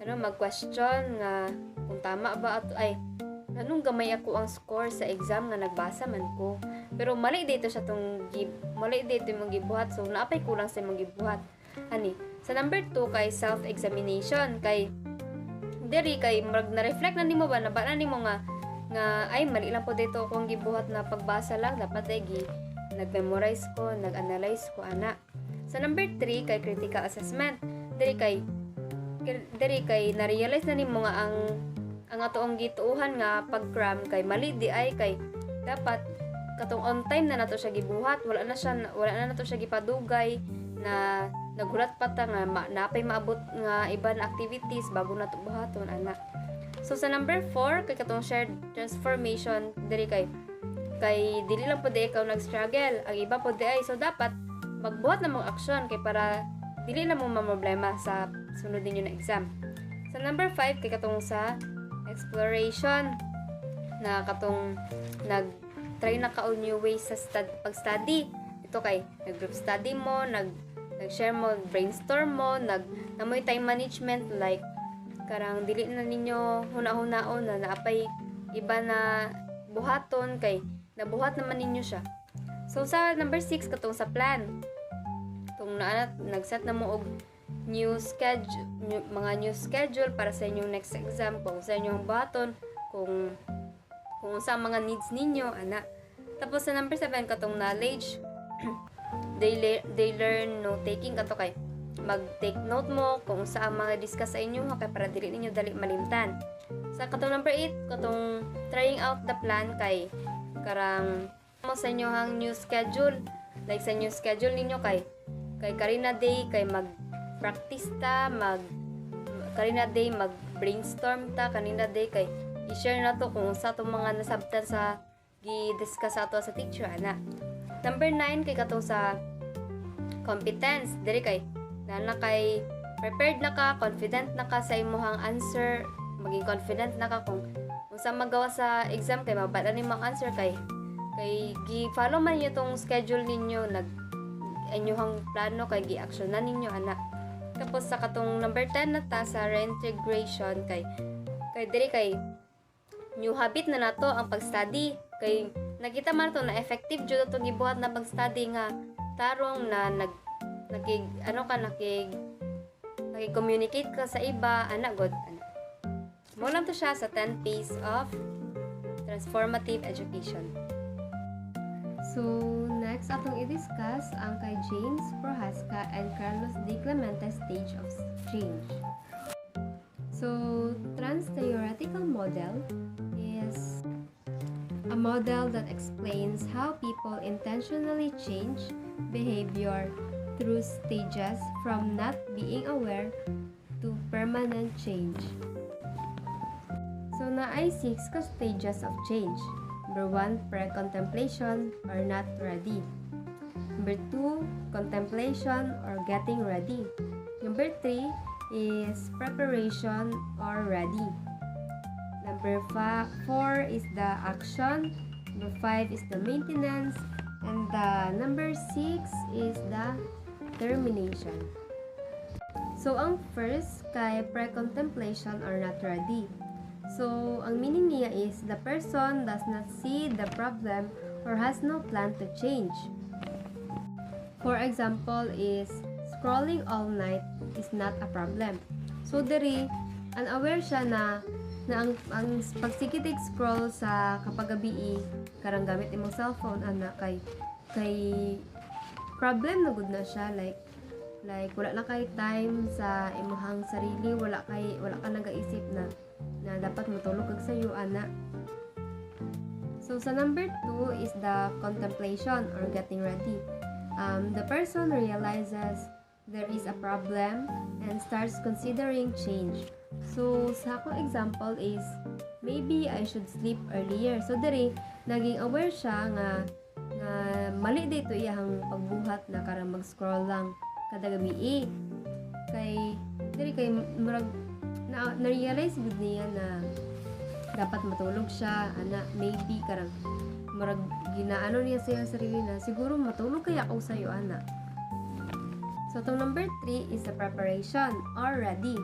mag-question nga kung tama ba ato ay anong gamay ako ang score sa exam nga nagbasa man ko. Pero mali dito sa mali dito yung gibuhat, so naapay kulang sa imong gibuhat. Ani, sa number 2 kay self-examination, kay diri kay marag na-reflect na nimo ba na nimo nga ay mali lang po dito akong gibuhat na pagbasa lang, dapat ay nag-memorize ko, nag-analyze ko ana. Sa number 3 kay critical assessment, diri kay na-realize na nimo nga ang atoong gituuhan nga pag-cram kay mali di ay kay dapat katong on time na nato siya gibuhat, wala na nato siya gipadugay na naghulat pa ta nga napay maabot nga iba na activities bago nato buhaton ana. So sa number 4 kay katong shared transformation, diri kay dili lang pud ikaw nag-struggle, ang iba pud ay so dapat magbuhat na mong aksyon kay para dili na mo problema sa sunod ninyo na exam. Sa number 5 kay katong sa exploration na katong nag-try na ka on new ways sa pag-study. Ito kay nag-group study mo, nag-share mo, brainstorm mo, namoy time management like karang dili na ninyo huna-hunaon na naapay iba na buhaton kay nabuhat naman ninyo siya. So sa number 6 katong sa plan. Kung nag-set na mo og mga new schedule para sa inyong next exam, kung sa inyong buhaton, kung sa mga needs ninyo, ana. Tapos sa number 7 katong knowledge, they learn note taking kato kay mag-take note mo kung sa mga discuss sa inyo kay para dili ninyo dali malimtan. Sa katong number 8 katong trying out the plan kay karang mo sa inyo hang new schedule, like sa new schedule ninyo kay Karina Day kay mag-practice ta, Karina Day mag-brainstorm ta, Karina Day kay i-share na to kung sa itong mga nasabtan sa gi-discuss ato sa teacher ana. Number 9 kay katong sa competence, diri kay kay prepared na ka, confident na ka sa imong answer, maging confident na ka kung sa magawa sa exam kay mabata nimo ang answer kay gi-follow man niyo tong schedule ninyo, inyong plano kay gi-actionan ninyo ana. Tapos sa katong number 10 na ta sa reintegration kay diri kay new habit na nato ang pag-study kay nakita man to na effective jud to gibuhat na pag-study nga tarong na nakig-communicate ka sa iba ana god ana. Mo lang to siya sa 10 P's of transformative education. So, next atong i-discuss ang kay James Prohaska and Carlos D. Clemente stage of change. So, trans-theoretical model is a model that explains how people intentionally change behavior through stages from not being aware to permanent change. So, naay 6 ka stages of change. Number 1, pre-contemplation or not ready. Number 2, contemplation or getting ready. Number 3 is preparation or ready. Number 4 is the action. Number 5 is the maintenance. And the number 6 is the termination. So, ang first kay pre-contemplation or not ready. So, ang meaning niya is the person does not see the problem or has no plan to change. For example is scrolling all night is not a problem. So, diri unaware siya na ang pagsikitig scroll sa kapag gabi karang gamit imong cellphone ana kay problem na gud na siya like wala na kay time sa imong sarili, wala ka nagaisip na dapat matulog kag sayo ana. So sa number 2 is the contemplation or getting ready. The person realizes there is a problem and starts considering change. So sa akong example is maybe I should sleep earlier. So diri naging aware siya nga mali dito iyang pagbuhat na karang mag-scroll lang kada gabi kay murag na-realize gud niya na dapat matulog siya ana, maybe karang murag ginaano niya sa sarili na siguro matulog kaya ako sayo ana. So itong number 3 is the preparation or ready.